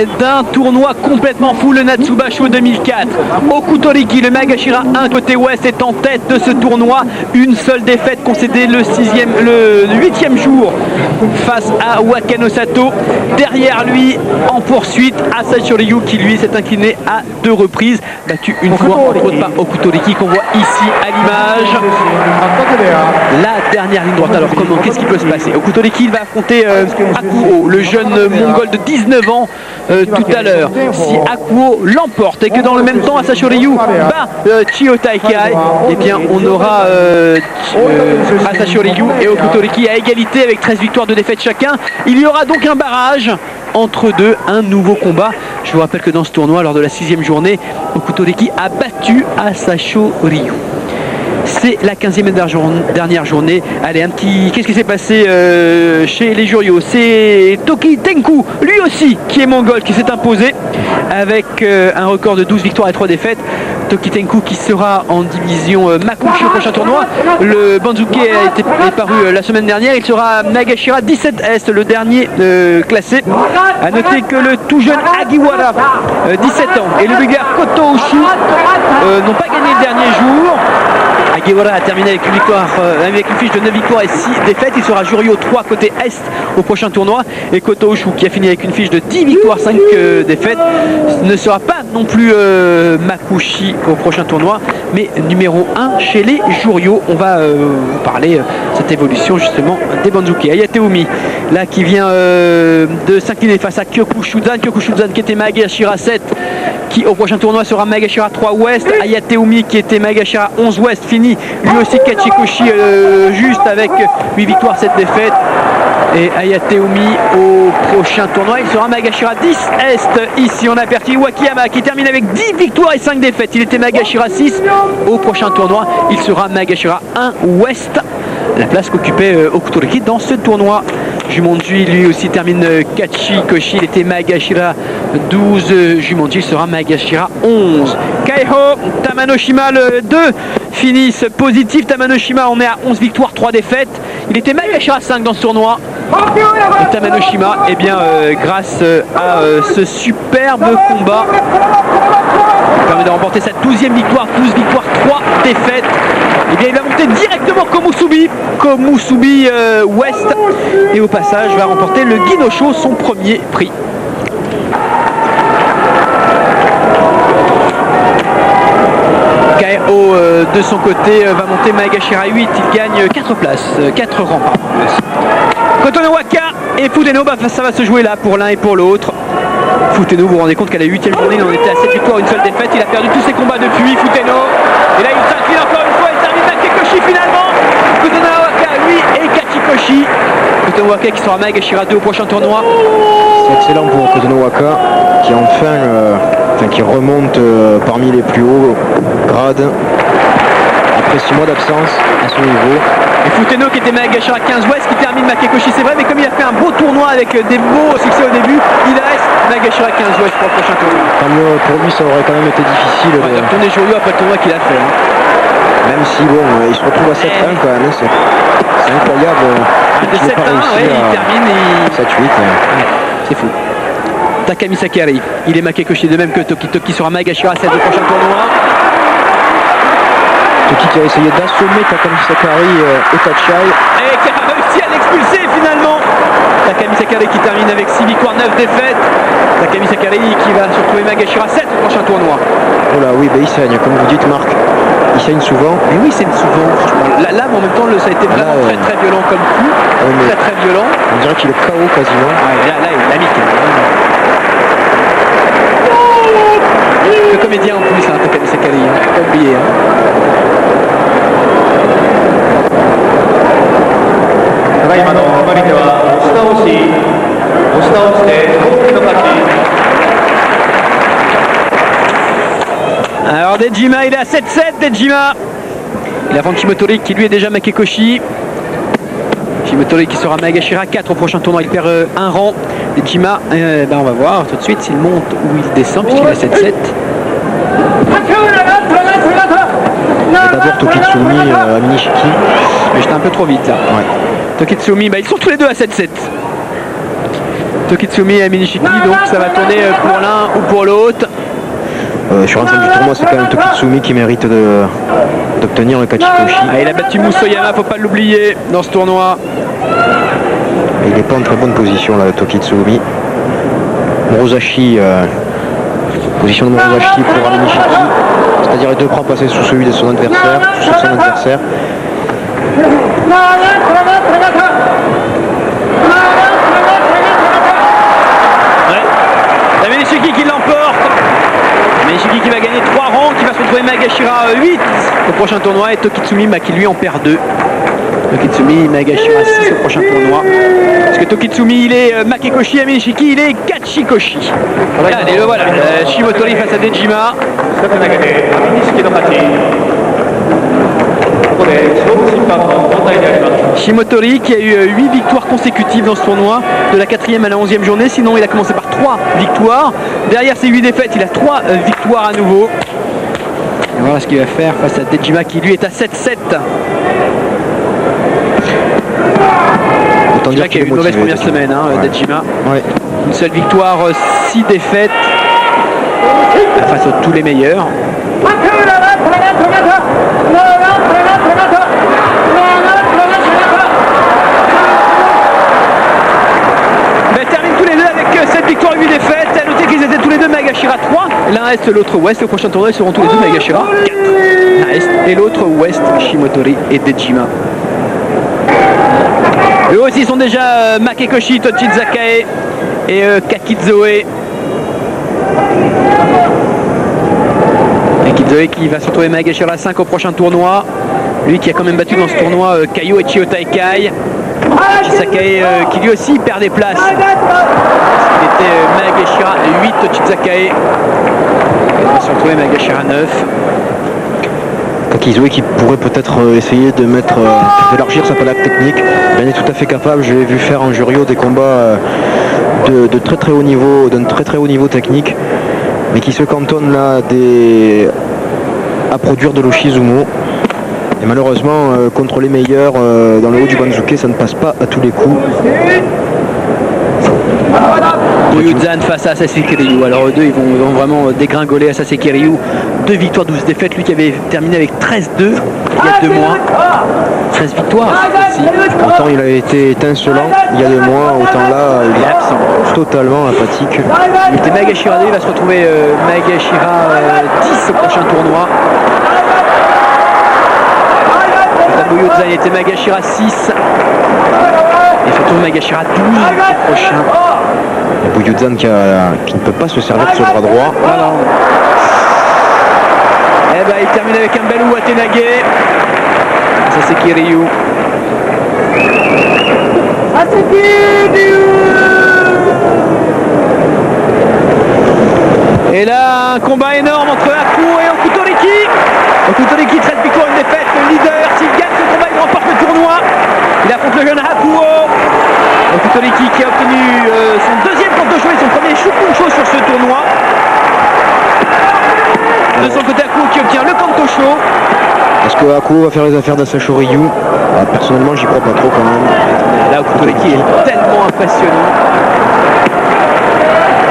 d'un tournoi complètement fou, le Natsubasho 2004. Okutoriki, le Magashira 1 côté ouest, est en tête de ce tournoi. Une seule défaite concédée le 8e jour face à Wakano Sato. Derrière lui, en poursuite, Asashi Ryu qui lui s'est incliné à 2 reprises, battu une fois entre autres par Okutoriki qu'on voit ici à l'image. La dernière ligne droite. Alors comment, qu'est-ce qui peut se passer? Okutoriki va affronter Akuo, le jeune mongol de 19 ans tout à l'heure. Si Akuo l'emporte et que dans le même temps Asashi Ryu bat Chiyo Taikai, eh bien on aura Asashi Ryu et Okutoriki à égalité avec 13 victoires, 2 défaites chacun. Il y aura donc un barrage entre deux, un nouveau combat. Je vous rappelle que dans ce tournoi, lors de la 6e journée, Okutoriki a battu Asashi Ryu. C'est la 15e et dernière journée. Allez, un petit... Qu'est-ce qui s'est passé chez les Jurios? C'est Toki Tenku, lui aussi, qui est mongol, qui s'est imposé avec un record de 12 victoires et 3 défaites. Toki Tenku qui sera en division Makushi au prochain tournoi. Le Banzuke est paru la semaine dernière. Il sera Nagashira 17 Est, le dernier classé. A noter que le tout jeune Agiwara, 17 ans, et le bulgare Koto Oshu n'ont pas gagné le dernier jour. Agiwara a terminé avec une victoire, avec une fiche de 9 victoires et 6 défaites. Il sera Jurio 3 côté Est au prochain tournoi. Et Koto Oshu, qui a fini avec une fiche de 10 victoires, 5 défaites, ne sera pas non plus Makushi au prochain tournoi, mais numéro 1 chez les Jurio. On va vous parler de cette évolution justement des Banzuke. Ayateumi, là qui vient de s'incliner face à Kyokushuzan. Kyokushuzan qui était Magashira 7, qui au prochain tournoi sera Magashira 3 Ouest. Ayateumi qui était Magashira 11 Ouest, fini lui aussi Kachikoshi juste avec 8 victoires, 7 défaites. Et Ayateumi au prochain tournoi, il sera Magashira 10 Est. Ici on a perdu Wakiyama qui termine avec 10 victoires et 5 défaites. Il était Magashira 6. Au prochain tournoi, il sera Magashira 1 Ouest. La place qu'occupait Okutoriki dans ce tournoi. Jumonji lui aussi termine Kachikoshi. Il était Magashira 12. Jumonji sera Magashira 11. Kaiho, Tamanoshima le 2 finissent positif. Tamanoshima, on est à 11 victoires, 3 défaites. Il était Magashira 5 dans ce tournoi. Et Tamanoshima, eh bien, grâce à ce superbe combat, permet de remporter sa 12e victoire, 12 victoires, 3 défaites. Et bien il va monter directement Komusubi Ouest, et au passage va remporter le Ginosho, son premier prix. Kaio de son côté va monter Magashira 8, il gagne 4 places, 4 rangs par Kotonowaka et Futeno, ça va se jouer là pour l'un et pour l'autre. Futeno, vous vous rendez compte qu'à la 8e journée, il en était à 7 victoires, une seule défaite. Il a perdu tous ses combats depuis, Futeno. Et là, il s'incline encore une fois, il termine Makikoshi finalement. Kotonowaka, lui, et Kachikoshi. Kotonowaka qui sera Magashira 2 au prochain tournoi. C'est excellent pour Kotonowaka, qui qui remonte parmi les plus hauts grades après 6 mois d'absence à son niveau. Et Futeno qui était Magashira 15 Ouest, qui termine Makikoshi, c'est vrai, mais comme il a fait un beau tournoi avec des beaux succès au début, il reste Magashira 15 Ouest pour le prochain tournoi. Tant mieux pour lui, ça aurait quand même été difficile. Il a retourné Jurio après le tournoi qu'il a fait. Même si bon, il se retrouve à 7-1 quand même, c'est incroyable. De 7-1, ouais, il termine et... 7-8. C'est fou. Takami Sakari, il est Makikoshi de même que Toki sera Magashira 7 au prochain tournoi. Toki qui a essayé d'assommer Takami Sakari au Tachai. Et qui a réussi à l'expulser finalement. Takami Sakari qui termine avec 6 victoires, 9 défaites. Takami Sakari qui va se retrouver Magashira 7 au prochain tournoi. Oh là oui, il saigne, comme vous dites Marc. Il saigne souvent. Mais oui, il saigne souvent, franchement. Là, en même temps, ça a été vraiment très très violent comme coup. Très très violent. On dirait qu'il est KO quasiment. Ouais, là, il a mis. Le comédien en plus, hein, Takami Sakari, hein, faut pas oublier. Alors Dejima, il est à 7-7, Dejima. Il affronte Shimotori qui lui est déjà Makikoshi. Shimotori qui sera Magashira 4 au prochain tournoi, il perd un rang. Dejima, on va voir tout de suite s'il monte ou il descend puisqu'il est à 7-7. D'abord Tokitsumi à Minishiki. Mais j'étais un peu trop vite là. Ouais. Tokitsumi, ils sont tous les deux à 7-7. Tokitsumi et Minishiki, donc ça va tourner pour l'un ou pour l'autre. Sur l'ensemble du tournoi, c'est quand même Tokitsumi qui mérite d'obtenir le Kachikoshi. Ah, il a battu Musoyama, faut pas l'oublier dans ce tournoi. Il n'est pas en très bonne position là, Tokitsumi. Morozashi, position de Morozashi pour Minishiki, c'est-à-dire les deux bras passés sous celui de son adversaire, sous son adversaire. Ouais. La Minishiki qui l'emporte. Minishiki qui va gagner 3 rangs, qui va se retrouver Magashira 8 au prochain tournoi et Tokitsumi qui lui en perd 2. Tokitsumi, Magashira 6 au prochain tournoi. Parce que Tokitsumi il est Makekoshi et Minishiki il est Kachikoshi. Allez le voilà, Shimotori face à Dejima. Shimotori qui a eu 8 victoires consécutives dans ce tournoi, de la 4e à la 11e journée, sinon il a commencé par 3 victoires. Derrière ces 8 défaites, il a 3 victoires à nouveau. Et voilà ce qu'il va faire face à Dejima qui lui est à 7-7. Dejima qui a eu une mauvaise première semaine, ouais. Dejima. Ouais. Une seule victoire, 6 défaites face à tous les meilleurs. Victoire 8 défaites, à noter qu'ils étaient tous les deux Magashira 3, l'un Est, l'autre Ouest, au prochain tournoi ils seront tous les deux Magashira 4, l'un Est et l'autre Ouest, Shimotori et Dejima. Eux aussi sont déjà Makekoshi, Tochizakae et Kakizoe. Kakizoe qui va se retrouver Magashira 5 au prochain tournoi, lui qui a quand même battu dans ce tournoi Kaio et Chio Taikai. Sakae qui lui aussi perd des places. Il était Magashira 8, Tochizakae. Il va se retrouver Magashira 9. Kakizoe qui pourrait peut-être essayer d'élargir sa palette technique. Il est tout à fait capable, je l'ai vu faire en Jurio des combats de très très haut niveau, d'un très très haut niveau technique, mais qui se cantonne là à produire de l'Oshizumo. Et malheureusement, contre les meilleurs, dans le haut du Banzuke, ça ne passe pas à tous les coups. Ryuzan face à Asase Kiryu. Alors eux deux, ils vont vraiment dégringoler Asase Kiryu. 2 victoires, 12 défaites. Lui qui avait terminé avec 13-2 il y a 2 mois. 13 victoires aussi. Autant il avait été étincelant il y a 2 mois, autant là, il est absent. Totalement apathique. Il était Magashira 2, il va se retrouver Magashira 10 au prochain tournoi. Ryuzan il était Magashira 6. Et surtout Magashira 12 au prochain. Ryuzan qui ne peut pas se servir de ce bras droit. Alors, eh ben, il termine avec un bel Watenage. Ça c'est Kiryu. Et là, un combat énorme entre Hakuo et Okutoriki. Okutoriki, 13 victoires, une défaite, le leader. S'il gagne ce combat, il remporte le tournoi. Il affronte le jeune Hakuo. Okutoriki qui a obtenu son 2e Kantosho et son premier Shukunsho sur ce tournoi. De son côté, Hakuo qui obtient le Kantosho. Est-ce que Hakuo va faire les affaires d'Asashi Ryu? Personnellement, j'y crois pas trop quand même. Là, Okutoriki est tellement impressionnant.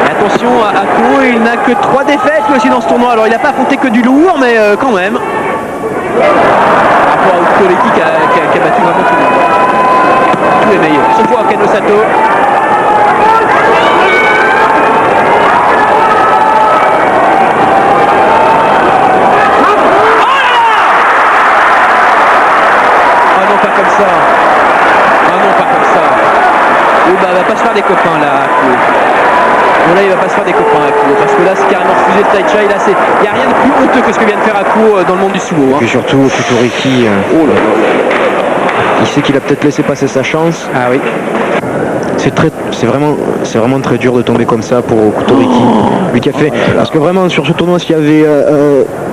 Attention à Hakuo, il n'a que 3 défaites lui aussi dans ce tournoi. Alors il n'a pas affronté que du lourd, mais quand même. Par rapport à Okutoriki qui a battu vraiment tout le monde. Tous les meilleurs. Son fois Kano Sato. Ah non, pas comme ça. Ah non, pas comme ça. Oh bah, va pas se faire des copains là, Hakuo. Bon là il va pas se faire des copains Hakuo, parce que là c'est carrément refusé le Taichai, là il n'y a rien de plus honteux que ce que vient de faire Hakuo dans le monde du sumo. Et surtout Okutoriki, oh là là. Il sait qu'il a peut-être laissé passer sa chance. Ah oui. C'est vraiment très dur de tomber comme ça pour Okutoriki. Lui qui a fait. Parce que vraiment sur ce tournoi, s'il y avait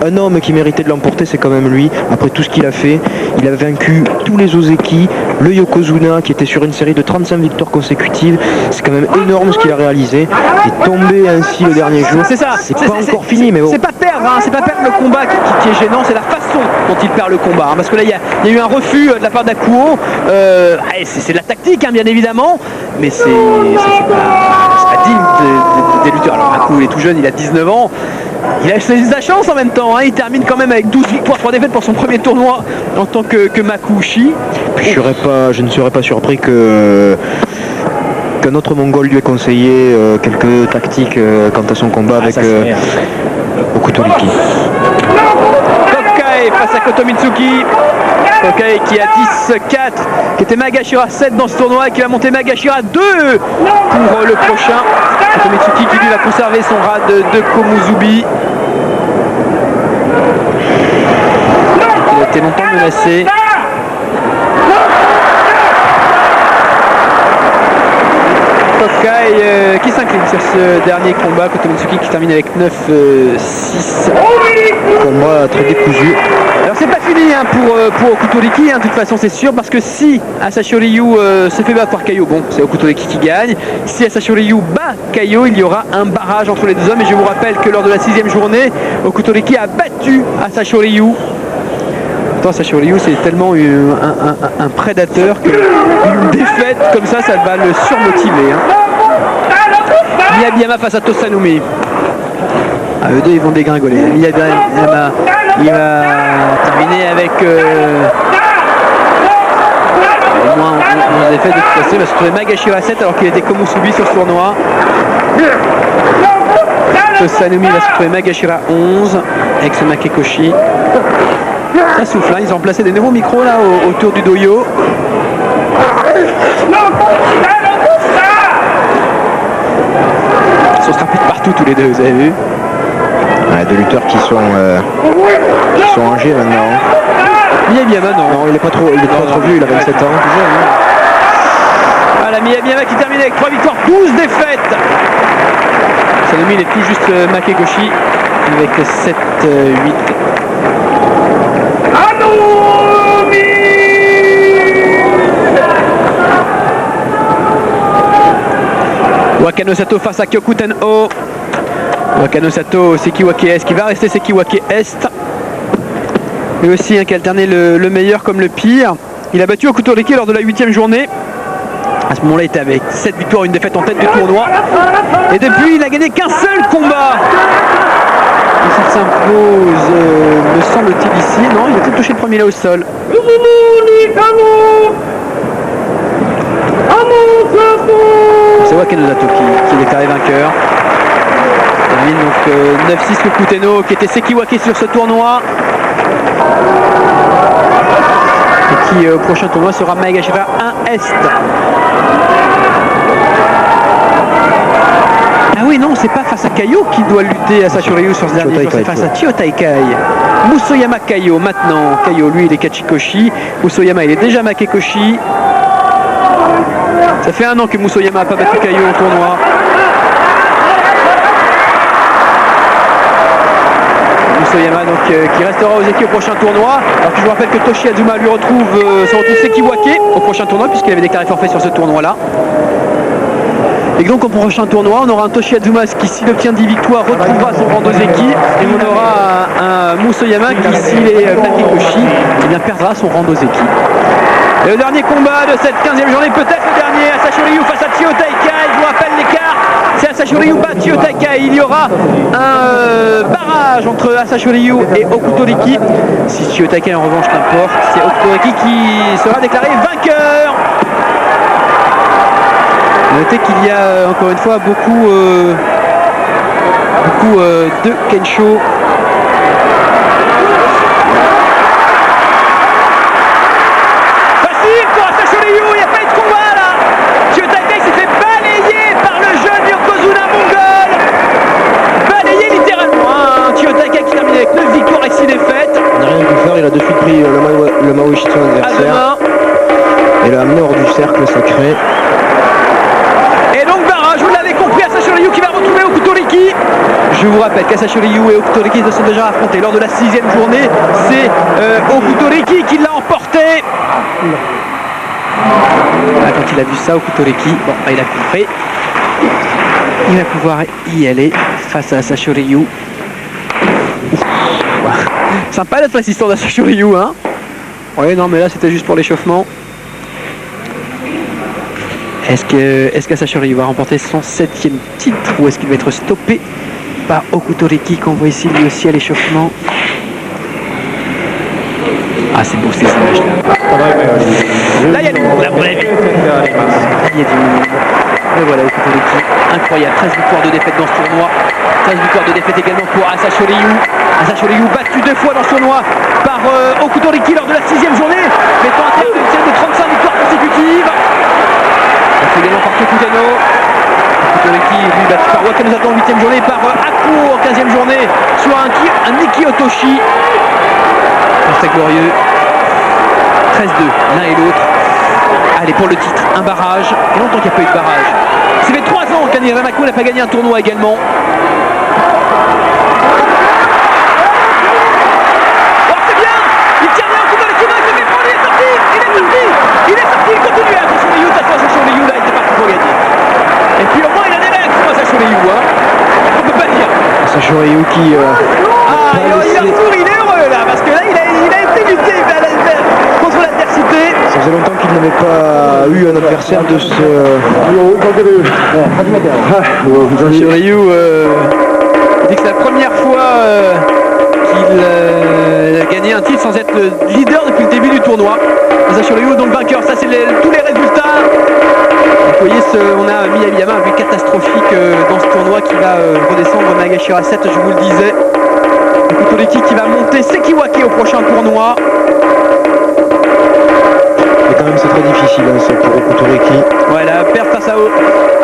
un homme qui méritait de l'emporter, c'est quand même lui. Après tout ce qu'il a fait, il a vaincu tous les Ozeki, le Yokozuna qui était sur une série de 35 victoires consécutives. C'est quand même énorme ce qu'il a réalisé. Et tomber ainsi le dernier jour, c'est ça. C'est pas encore fini, mais bon. C'est pas perdre, hein, c'est pas perdre le combat qui est gênant, c'est la façon dont il perd le combat. Hein, parce que là, il y a eu un refus de la part d'Akuo. C'est de la tactique, hein, bien évidemment, mais c'est pas digne des lutteurs. Alors Akuo, il est tout jeune, il a 19 ans. Il a sa chance en même temps, hein. Il termine quand même avec 12 victoires, 3 défaites pour son premier tournoi en tant que Makuuchi. Puis je ne serais pas surpris qu'un autre Mongol lui ait conseillé quelques tactiques quant à son combat avec Okuto Riki. Kokai face à Koto Mitsuki. Kokai qui a 10-4, qui était Magashira 7 dans ce tournoi et qui va monter Magashira 2 pour le prochain. Koto Mitsuki qui lui va conserver son rad de Komuzubi. Il a été longtemps menacé. Kokai qui s'incline sur ce dernier combat. Koto Mitsuki qui termine avec 9-6. Combat très décousu. Alors c'est pas fini hein, pour Okuto Riki, hein, de toute façon c'est sûr, parce que si Asashi Ryu se fait battre par Kaio, bon c'est Okuto Riki qui gagne. Si Asashi Ryu bat Kaio, il y aura un barrage entre les deux hommes. Et je vous rappelle que lors de la 6e journée, Okuto Riki a battu Asashi Ryu. Asashi Ryu c'est tellement un prédateur qu'une défaite comme ça va le surmotiver. Hein. Miyabiyama face à Tosanumi. Eux deux ils vont dégringoler. Miyabiyama il va terminer avec au moins 11 défaites de toute façon. Il va se trouver Magashira 7 alors qu'il était Komusubi sur ce tournoi. Tosanumi va se trouver Magashira 11 avec ce Makekoshi. Ça souffle, hein. Ils ont placé des nouveaux micros là autour du doyo. Ils sont strappés de partout tous les deux, vous avez vu. Ouais, deux lutteurs qui sont âgés maintenant. Miyabiyama non, il est pas trop vieux, il a 27 ans. Voilà, Miyabiyama qui termine avec 3 victoires, 12 défaites. Sanumi il est tout juste Makekoshi avec 7-8. Wakano Sato face à Kyokuten O. Wakano Sato, Sekiwake Est qui va rester Sekiwake Est. Et aussi qui a alterné le meilleur comme le pire. Il a battu Okuto Riki lors de la 8e journée. À ce moment-là, il était avec 7 victoires, une défaite en tête du tournoi. Et depuis, il n'a gagné qu'un seul combat. Et s'il s'impose, me semble-t-il ici. Non, il a peut-être touché le premier là au sol. C'est Wakano Sato qui déclaré vainqueur. Il termine donc 9-6 pour Kuteno qui était Sekiwake sur ce tournoi. Et qui au prochain tournoi sera Magashira 1 Est. Ah oui non, c'est pas face à Kaio qui doit lutter à Asashi Ryu sur ce dernier jour, c'est face à Chiyotai. Musoyama Kaio maintenant. Kaio lui il est Kachikoshi. Musoyama il est déjà Makekoshi. Ça fait 1 an que Musoyama n'a pas battu Kaio au tournoi. Musoyama donc, qui restera aux équipes au prochain tournoi. Alors que je vous rappelle que Toshi Azuma lui se retrouve Sekiwake au prochain tournoi puisqu'il avait déclaré forfait sur ce tournoi là. Et donc au prochain tournoi on aura un Toshi Azuma qui s'il obtient 10 victoires retrouvera son rang d'Ozeki. Et on aura un Musoyama qui s'il est Makekoshi perdra son rang d'Ozeki. Et le dernier combat de cette 15e journée, peut-être le dernier, Asashi Ryu face à Chiyotai. Je vous rappelle l'écart, c'est Asashi Ryu bat Chiyotai. Il y aura un barrage entre Asashi Ryu et Okuto Riki. Si Chiyotai en revanche n'importe, c'est Okuto Riki qui sera déclaré vainqueur. Notez qu'il y a encore une fois beaucoup de Kensho. Il a de suite pris le Maoishi de son adversaire et l'a amené hors du cercle sacré. Et donc barrage, vous l'avez compris, Asashi Ryu qui va retrouver Okuto Riki. Je vous rappelle qu'Asashi Ryu et Okuto Riki se sont déjà affrontés lors de la 6e journée. C'est Okuto Riki qui l'a emporté. Là, quand il a vu ça, Okutoriki, bon, il a compris. Il va pouvoir y aller face à Sasho Ryu. Sympa d'être l'assistant d'Sasho Ryu, hein. Oui, non, mais là, c'était juste pour l'échauffement. Est-ce que Sasho Ryu va remporter son 7e titre ou est-ce qu'il va être stoppé par Okutoriki qu'on voit ici lui aussi à l'échauffement? Ah, c'est beau ces images là. Là, il y a du monde, là, vous l'avez vu. Il y a du monde. Et voilà, Okutoriki, incroyable. 13 victoires de défaite dans ce tournoi. 13 victoires de défaite également pour Sasho Ryu. Sasho Ryu battu 2 fois dans ce tournoi par Okutoriki lors de la 6e journée, mettant un terme de 35 victoires consécutives. Il fait également par Tokuteno. Okutoriki, lui, battu par Wakanosato en 8e journée, par Aku en 15e journée, sur un Niki Otoshi. Très glorieux. 13-2, l'un et l'autre. Allez, pour le titre, un barrage. Et longtemps qu'il n'y a pas eu de barrage. Ça fait 3 ans qu'Annie Ramaku n'a pas gagné un tournoi également. Oh, c'est bien! Il tient bien Okutoriki, il se fait prendre, il est sorti! Il continue! Attention Ryu, Sasho Ryu, là, il était parti pour gagner. Et puis au moins, il a des mecs, Sasho Ryu, hein. On peut pas dire. Sasho Ryu qui... il est heureux là, parce que là, il a été lutté contre l'adversité. Ça faisait longtemps qu'il n'avait pas eu un adversaire de ce... Sasho Ryu dit que c'est la première fois qu'il a gagné un titre sans être le leader depuis le début du tournoi. Sasho Ryu donc vainqueur, ça c'est tous les résultats. Vous voyez, on a Miyama, un but catastrophique dans ce tournoi qui va redescendre Nagashira 7, je vous le disais. Okutoriki qui va monter Sekiwake au prochain tournoi. Et quand même c'est très difficile hein, c'est pour Okutoriki. Voilà, perdre face à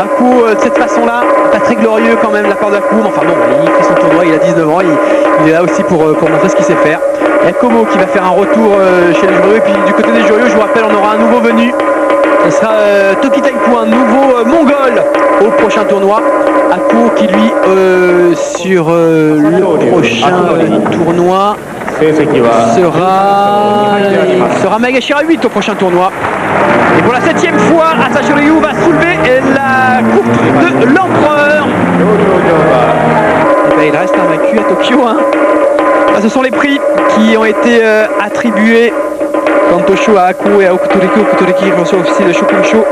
Aku de cette façon-là, pas très glorieux quand même la part d'Aku. Enfin bon, il fait son tournoi, il a 19 ans, il est là aussi pour montrer ce qu'il sait faire. Il y a Komo qui va faire un retour chez les jurieux. Et puis du côté des jurieux, je vous rappelle, on aura un nouveau venu. Ce sera Toki Taiko, un nouveau mongol au prochain tournoi. Aku qui lui sur le prochain tournoi sera Magashira 8 au prochain tournoi. Et pour la 7e fois, Sasho Ryu va soulever la coupe de l'empereur. Et ben, il reste invaincu à Tokyo. Hein. Ah, ce sont les prix qui ont été attribués. Kantosho à Aku et à Okutoriki. Okutoriki qui reçoit aussi le Shokunsho.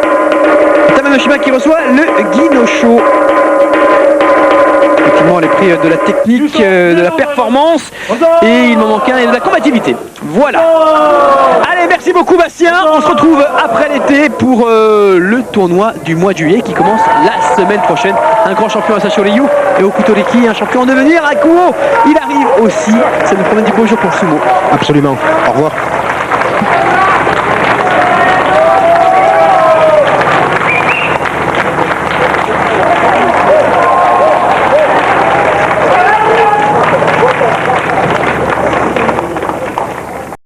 Tamanoshima qui reçoit le Ginosho. Effectivement, les prix de la technique, de la performance, et il m'en manque un, et de la combativité. Voilà. Allez, merci beaucoup Bastien. On se retrouve après l'été pour le tournoi du mois de juillet qui commence la semaine prochaine. Un grand champion à Sasho Ryu et Okutoriki, un champion en devenir. Akuo, il arrive aussi. Ça nous promène du beau jour pour le sumo. Absolument. Au revoir.